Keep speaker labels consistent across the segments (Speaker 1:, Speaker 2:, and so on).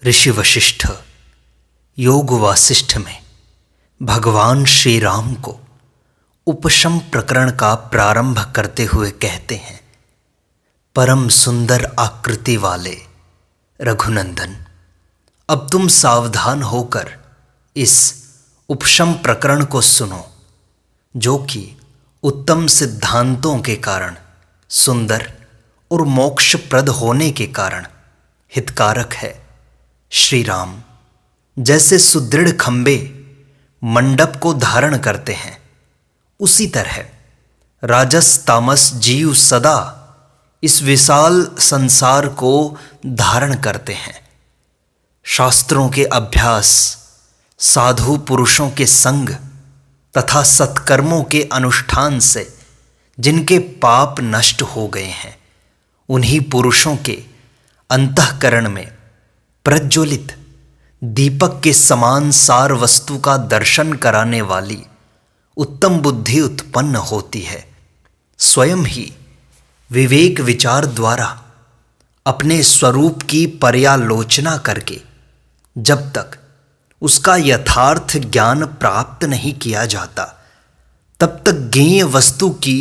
Speaker 1: ऋषि वशिष्ठ योग वासिष्ठ में भगवान श्री राम को उपशम प्रकरण का प्रारंभ करते हुए कहते हैं, परम सुंदर आकृति वाले रघुनंदन, अब तुम सावधान होकर इस उपशम प्रकरण को सुनो, जो कि उत्तम सिद्धांतों के कारण सुंदर और मोक्षप्रद होने के कारण हितकारक है। श्री राम जैसे सुदृढ़ खंबे मंडप को धारण करते हैं, उसी तरह राजस तामस जीव सदा इस विशाल संसार को धारण करते हैं। शास्त्रों के अभ्यास, साधु पुरुषों के संग तथा सत्कर्मों के अनुष्ठान से जिनके पाप नष्ट हो गए हैं, उन्हीं पुरुषों के अंतःकरण में प्रज्वलित दीपक के समान सार वस्तु का दर्शन कराने वाली उत्तम बुद्धि उत्पन्न होती है। स्वयं ही विवेक विचार द्वारा अपने स्वरूप की पर्यालोचना करके जब तक उसका यथार्थ ज्ञान प्राप्त नहीं किया जाता, तब तक ज्ञेय वस्तु की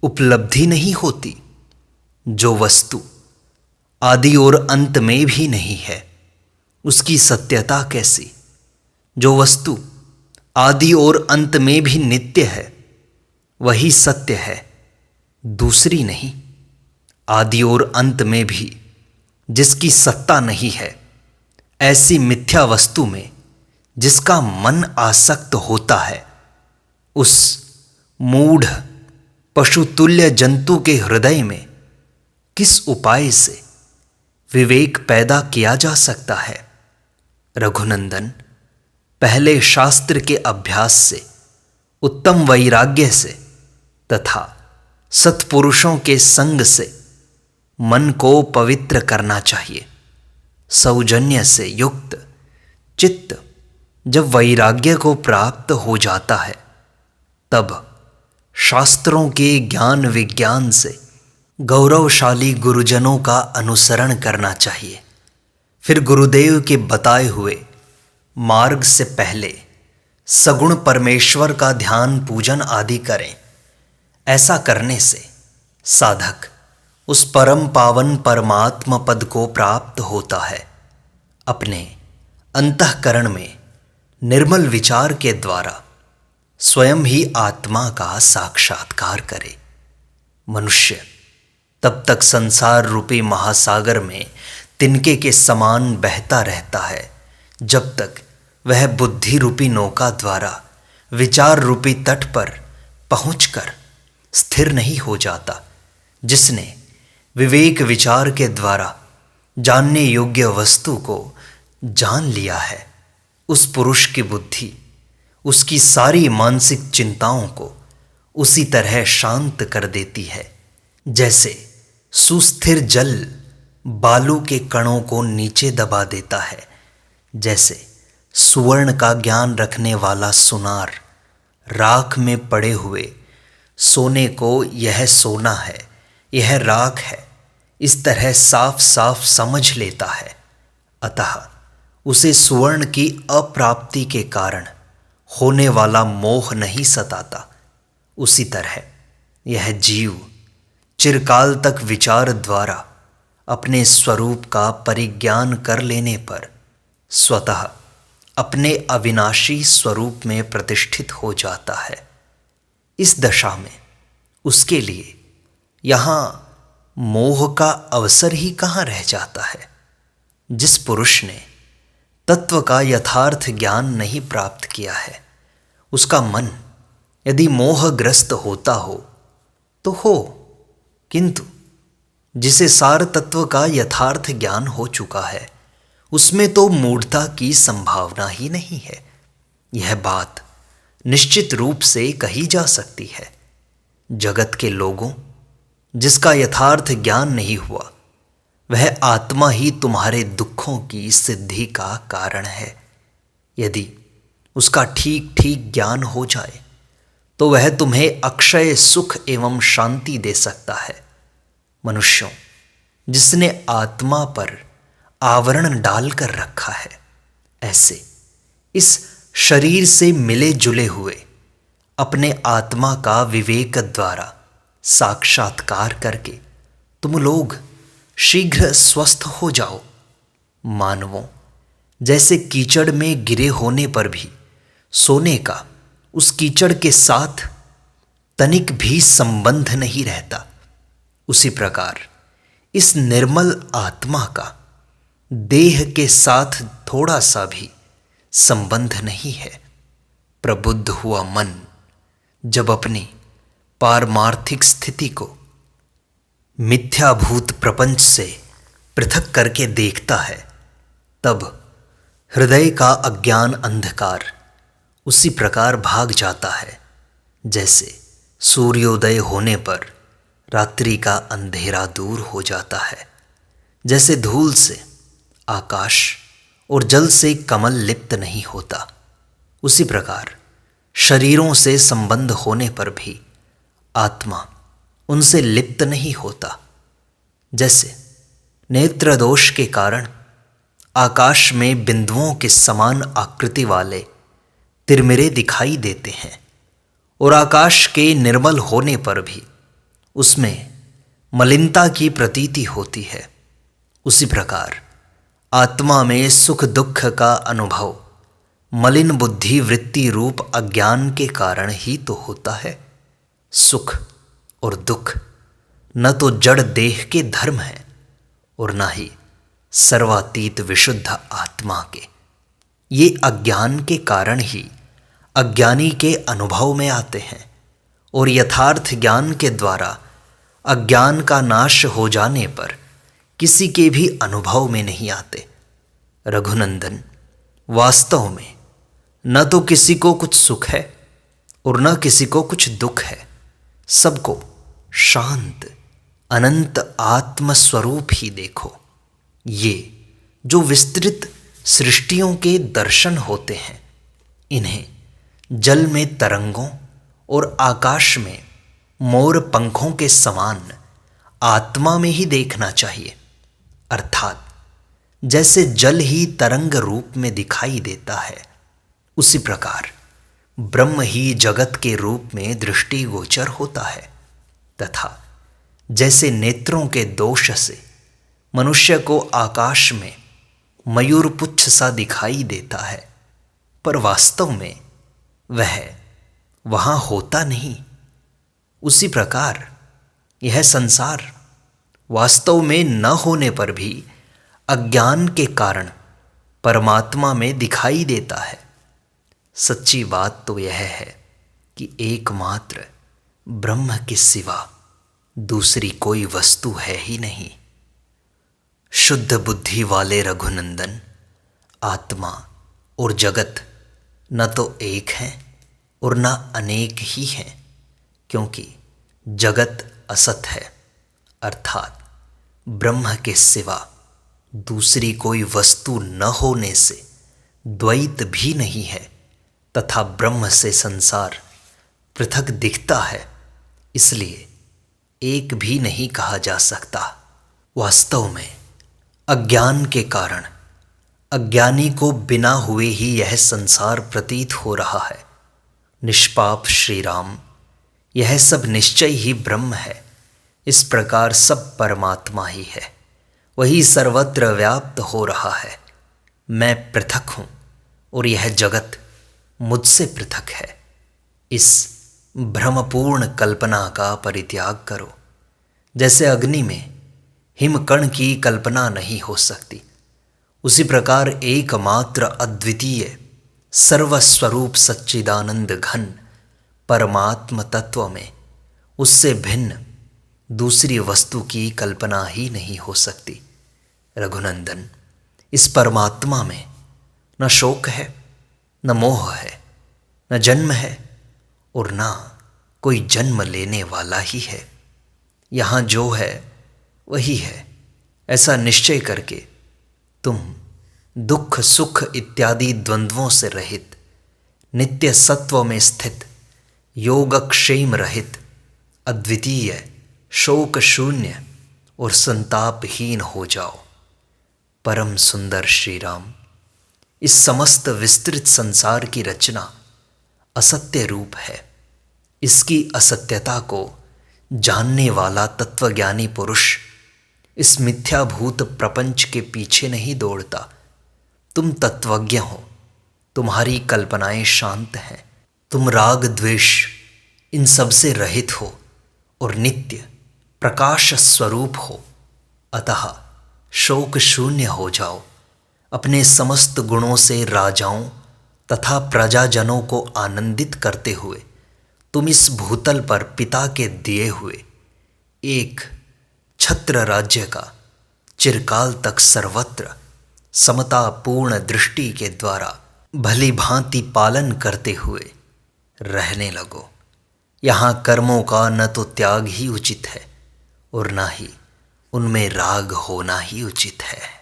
Speaker 1: उपलब्धि नहीं होती। जो वस्तु आदि और अंत में भी नहीं है, उसकी सत्यता कैसी? जो वस्तु आदि और अंत में भी नित्य है, वही सत्य है, दूसरी नहीं। आदि और अंत में भी जिसकी सत्ता नहीं है, ऐसी मिथ्या वस्तु में जिसका मन आसक्त होता है, उस मूढ़ पशुतुल्य जंतु के हृदय में किस उपाय से विवेक पैदा किया जा सकता है? रघुनंदन, पहले शास्त्र के अभ्यास से, उत्तम वैराग्य से तथा सत्पुरुषों के संग से मन को पवित्र करना चाहिए। सौजन्य से युक्त चित्त जब वैराग्य को प्राप्त हो जाता है, तब शास्त्रों के ज्ञान विज्ञान से गौरवशाली गुरुजनों का अनुसरण करना चाहिए। फिर गुरुदेव के बताए हुए मार्ग से पहले सगुण परमेश्वर का ध्यान पूजन आदि करें। ऐसा करने से साधक उस परम पावन परमात्मा पद को प्राप्त होता है। अपने अंतःकरण में निर्मल विचार के द्वारा स्वयं ही आत्मा का साक्षात्कार करे। मनुष्य तब तक संसार रूपी महासागर में तिनके के समान बहता रहता है, जब तक वह बुद्धि रूपी नौका द्वारा विचार रूपी तट पर पहुंचकर स्थिर नहीं हो जाता। जिसने विवेक विचार के द्वारा जानने योग्य वस्तु को जान लिया है, उस पुरुष की बुद्धि उसकी सारी मानसिक चिंताओं को उसी तरह शांत कर देती है, जैसे सुस्थिर जल बालू के कणों को नीचे दबा देता है। जैसे सुवर्ण का ज्ञान रखने वाला सुनार राख में पड़े हुए सोने को यह सोना है, यह राख है, इस तरह साफ साफ समझ लेता है। अतः उसे सुवर्ण की अप्राप्ति के कारण होने वाला मोह नहीं सताता। उसी तरह यह जीव चिरकाल तक विचार द्वारा अपने स्वरूप का परिज्ञान कर लेने पर स्वतः अपने अविनाशी स्वरूप में प्रतिष्ठित हो जाता है। इस दशा में उसके लिए यहाँ मोह का अवसर ही कहाँ रह जाता है। जिस पुरुष ने तत्व का यथार्थ ज्ञान नहीं प्राप्त किया है, उसका मन यदि मोहग्रस्त होता हो तो हो, किंतु जिसे सार तत्व का यथार्थ ज्ञान हो चुका है, उसमें तो मूढ़ता की संभावना ही नहीं है। यह बात निश्चित रूप से कही जा सकती है। जगत के लोगों, जिसका यथार्थ ज्ञान नहीं हुआ, वह आत्मा ही तुम्हारे दुखों की सिद्धि का कारण है। यदि उसका ठीक ठीक ज्ञान हो जाए, तो वह तुम्हें अक्षय सुख एवं शांति दे सकता है। मनुष्यों, जिसने आत्मा पर आवरण डालकर रखा है। ऐसे इस शरीर से मिले जुले हुए अपने आत्मा का विवेक द्वारा साक्षात्कार करके तुम लोग शीघ्र स्वस्थ हो जाओ। मानवों, जैसे कीचड़ में गिरे होने पर भी सोने का उस कीचड़ के साथ तनिक भी संबंध नहीं रहता, उसी प्रकार इस निर्मल आत्मा का देह के साथ थोड़ा सा भी संबंध नहीं है। प्रबुद्ध हुआ मन जब अपनी पारमार्थिक स्थिति को मिथ्याभूत प्रपंच से पृथक करके देखता है, तब हृदय का अज्ञान अंधकार उसी प्रकार भाग जाता है जैसे सूर्योदय होने पर रात्रि का अंधेरा दूर हो जाता है। जैसे धूल से आकाश और जल से कमल लिप्त नहीं होता, उसी प्रकार शरीरों से संबंध होने पर भी आत्मा उनसे लिप्त नहीं होता। जैसे नेत्र दोष के कारण आकाश में बिंदुओं के समान आकृति वाले तिरमिरे दिखाई देते हैं और आकाश के निर्मल होने पर भी उसमें मलिनता की प्रतीति होती है, उसी प्रकार आत्मा में सुख दुख का अनुभव मलिन बुद्धि वृत्ति रूप अज्ञान के कारण ही तो होता है। सुख और दुख न तो जड़ देह के धर्म है और न ही सर्वातीत विशुद्ध आत्मा के। ये अज्ञान के कारण ही अज्ञानी के अनुभव में आते हैं और यथार्थ ज्ञान के द्वारा अज्ञान का नाश हो जाने पर किसी के भी अनुभव में नहीं आते। रघुनंदन, वास्तव में न तो किसी को कुछ सुख है और न किसी को कुछ दुख है, सबको शांत अनंत आत्म स्वरूप ही देखो। ये जो विस्तृत सृष्टियों के दर्शन होते हैं, इन्हें जल में तरंगों और आकाश में मोर पंखों के समान आत्मा में ही देखना चाहिए। अर्थात जैसे जल ही तरंग रूप में दिखाई देता है, उसी प्रकार ब्रह्म ही जगत के रूप में दृष्टिगोचर होता है। तथा जैसे नेत्रों के दोष से मनुष्य को आकाश में मयूरपुच्छ सा दिखाई देता है, पर वास्तव में वह वहाँ होता नहीं, उसी प्रकार यह संसार वास्तव में न होने पर भी अज्ञान के कारण परमात्मा में दिखाई देता है। सच्ची बात तो यह है कि एकमात्र ब्रह्म के सिवा दूसरी कोई वस्तु है ही नहीं। शुद्ध बुद्धि वाले रघुनंदन, आत्मा और जगत न तो एक है और न अनेक ही हैं, क्योंकि जगत असत है, अर्थात ब्रह्म के सिवा दूसरी कोई वस्तु न होने से द्वैत भी नहीं है, तथा ब्रह्म से संसार पृथक दिखता है, इसलिए एक भी नहीं कहा जा सकता। वास्तव में अज्ञान के कारण अज्ञानी को बिना हुए ही यह संसार प्रतीत हो रहा है। निष्पाप श्री राम, यह सब निश्चय ही ब्रह्म है। इस प्रकार सब परमात्मा ही है, वही सर्वत्र व्याप्त हो रहा है। मैं पृथक हूँ और यह जगत मुझसे पृथक है। इस भ्रमपूर्ण कल्पना का परित्याग करो। जैसे अग्नि में हिमकण की कल्पना नहीं हो सकती, उसी प्रकार एकमात्र अद्वितीय सर्वस्वरूप सच्चिदानंद घन परमात्म तत्व में उससे भिन्न दूसरी वस्तु की कल्पना ही नहीं हो सकती। रघुनंदन, इस परमात्मा में न शोक है, न मोह है, न जन्म है और न कोई जन्म लेने वाला ही है। यहाँ जो है वही है, ऐसा निश्चय करके तुम दुख सुख इत्यादि द्वंद्वों से रहित, नित्य सत्व में स्थित, योगक्षेम रहित, अद्वितीय, शोक शून्य और संतापहीन हो जाओ। परम सुंदर श्री राम, इस समस्त विस्तृत संसार की रचना असत्य रूप है। इसकी असत्यता को जानने वाला तत्वज्ञानी पुरुष इस मिथ्याभूत प्रपंच के पीछे नहीं दौड़ता। तुम तत्वज्ञ हो, तुम्हारी कल्पनाएं शांत हैं, तुम राग द्वेष इन सब से रहित हो और नित्य प्रकाश स्वरूप हो। अतः शोक शून्य हो जाओ। अपने समस्त गुणों से राजाओं तथा प्रजाजनों को आनंदित करते हुए तुम इस भूतल पर पिता के दिए हुए एक छत्र राज्य का चिरकाल तक सर्वत्र समतापूर्ण दृष्टि के द्वारा भली भांति पालन करते हुए रहने लगो। यहाँ कर्मों का न तो त्याग ही उचित है और न ही उनमें राग होना ही उचित है।